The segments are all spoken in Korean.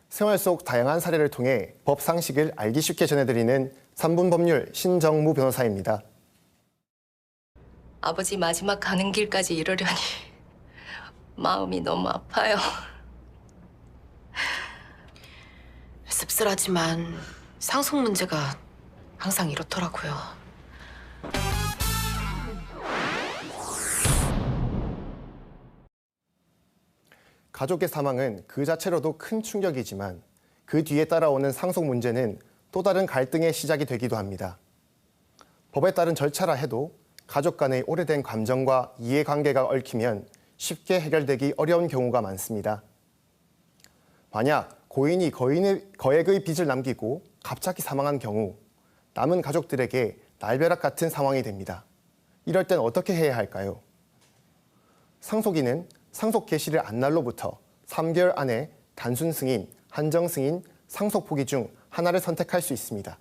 생활 속 다양한 사례를 통해 법 상식을 알기 쉽게 전해드리는 3분 법률 신정무 변호사입니다. 아버지 마지막 가는 길까지 이러려니 마음이 너무 아파요. 씁쓸하지만 상속 문제가 항상 이렇더라고요. 가족의 사망은 그 자체로도 큰 충격이지만 그 뒤에 따라오는 상속 문제는 또 다른 갈등의 시작이 되기도 합니다. 법에 따른 절차라 해도 가족 간의 오래된 감정과 이해관계가 얽히면 쉽게 해결되기 어려운 경우가 많습니다. 만약 고인이 거액의 빚을 남기고 갑자기 사망한 경우 남은 가족들에게 날벼락 같은 상황이 됩니다. 이럴 땐 어떻게 해야 할까요? 상속인은 상속 개시를 안 날로부터 3개월 안에 단순 승인, 한정 승인, 상속 포기 중 하나를 선택할 수 있습니다.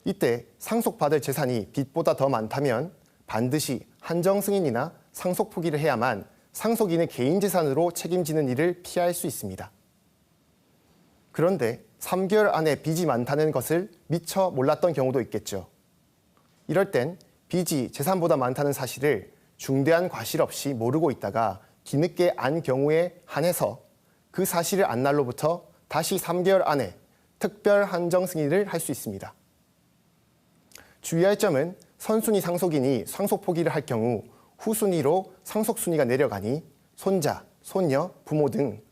이때 상속받을 재산이 빚보다 더 많다면 반드시 한정 승인이나 상속 포기를 해야만 상속인의 개인 재산으로 책임지는 일을 피할 수 있습니다. 그런데 3개월 안에 빚이 많다는 것을 미처 몰랐던 경우도 있겠죠. 이럴 땐 빚이 재산보다 많다는 사실을 중대한 과실 없이 모르고 있다가 뒤늦게 안 경우에 한해서 그 사실을 안 날로부터 다시 3개월 안에 특별 한정 승인을 할 수 있습니다. 주의할 점은 선순위 상속인이 상속 포기를 할 경우 후순위로 상속 순위가 내려가니 손자, 손녀, 부모 등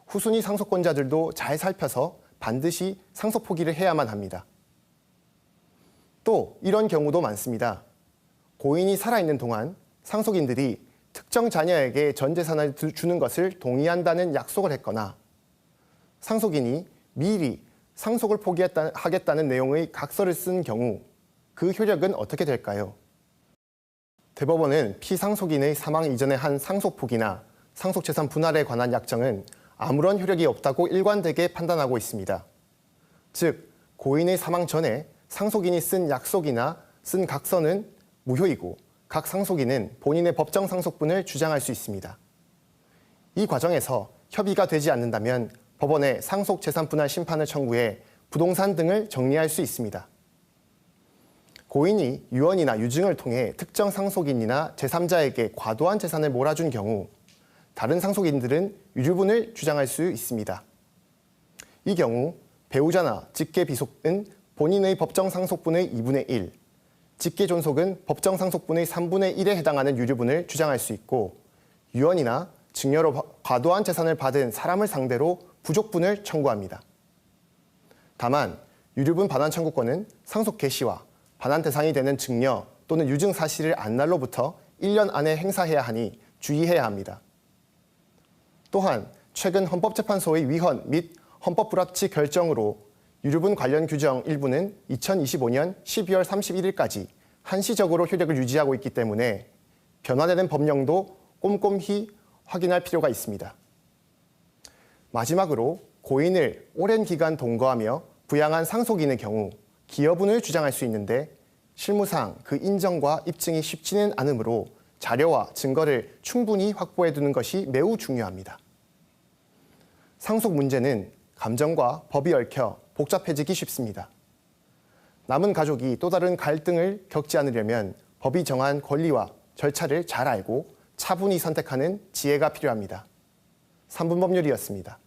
후순위 상속권자들도 잘 살펴서 반드시 상속 포기를 해야만 합니다. 또 이런 경우도 많습니다. 고인이 살아있는 동안 상속인들이 특정 자녀에게 전 재산을 주는 것을 동의한다는 약속을 했거나 상속인이 미리 상속을 포기하겠다는 내용의 각서를 쓴 경우 그 효력은 어떻게 될까요? 대법원은 피상속인의 사망 이전에 한 상속 포기나 상속 재산 분할에 관한 약정은 아무런 효력이 없다고 일관되게 판단하고 있습니다. 즉, 고인의 사망 전에 상속인이 쓴 약속이나 쓴 각서는 무효이고 각 상속인은 본인의 법정 상속분을 주장할 수 있습니다. 이 과정에서 협의가 되지 않는다면 법원에 상속 재산 분할 심판을 청구해 부동산 등을 정리할 수 있습니다. 고인이 유언이나 유증을 통해 특정 상속인이나 제3자에게 과도한 재산을 몰아준 경우 다른 상속인들은 유류분을 주장할 수 있습니다. 이 경우 배우자나 직계 비속은 본인의 법정 상속분의 2분의 1, 직계 존속은 법정 상속분의 3분의 1에 해당하는 유류분을 주장할 수 있고 유언이나 증여로 과도한 재산을 받은 사람을 상대로 부족분을 청구합니다. 다만 유류분 반환 청구권은 상속 개시와 반환 대상이 되는 증여 또는 유증 사실을 안 날로부터 1년 안에 행사해야 하니 주의해야 합니다. 또한 최근 헌법재판소의 위헌 및 헌법불합치 결정으로 유류분 관련 규정 일부는 2025년 12월 31일까지 한시적으로 효력을 유지하고 있기 때문에 변화되는 법령도 꼼꼼히 확인할 필요가 있습니다. 마지막으로 고인을 오랜 기간 동거하며 부양한 상속인의 경우 기여분을 주장할 수 있는데 실무상 그 인정과 입증이 쉽지는 않으므로 자료와 증거를 충분히 확보해 두는 것이 매우 중요합니다. 상속 문제는 감정과 법이 얽혀 복잡해지기 쉽습니다. 남은 가족이 또 다른 갈등을 겪지 않으려면 법이 정한 권리와 절차를 잘 알고 차분히 선택하는 지혜가 필요합니다. 3분 법률이었습니다.